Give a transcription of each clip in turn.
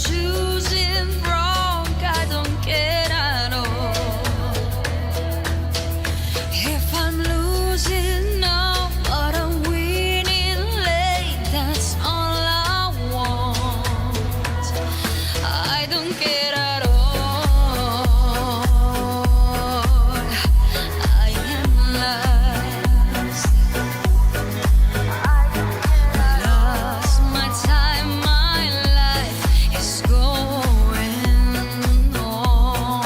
choosing wrong, I don't care at all. If I'm losing now, but I'm winning late, that's all I want. I don't care at all. I am lost. Lost my time, my life is going on.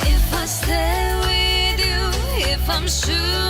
If I stay with you, if I'm sure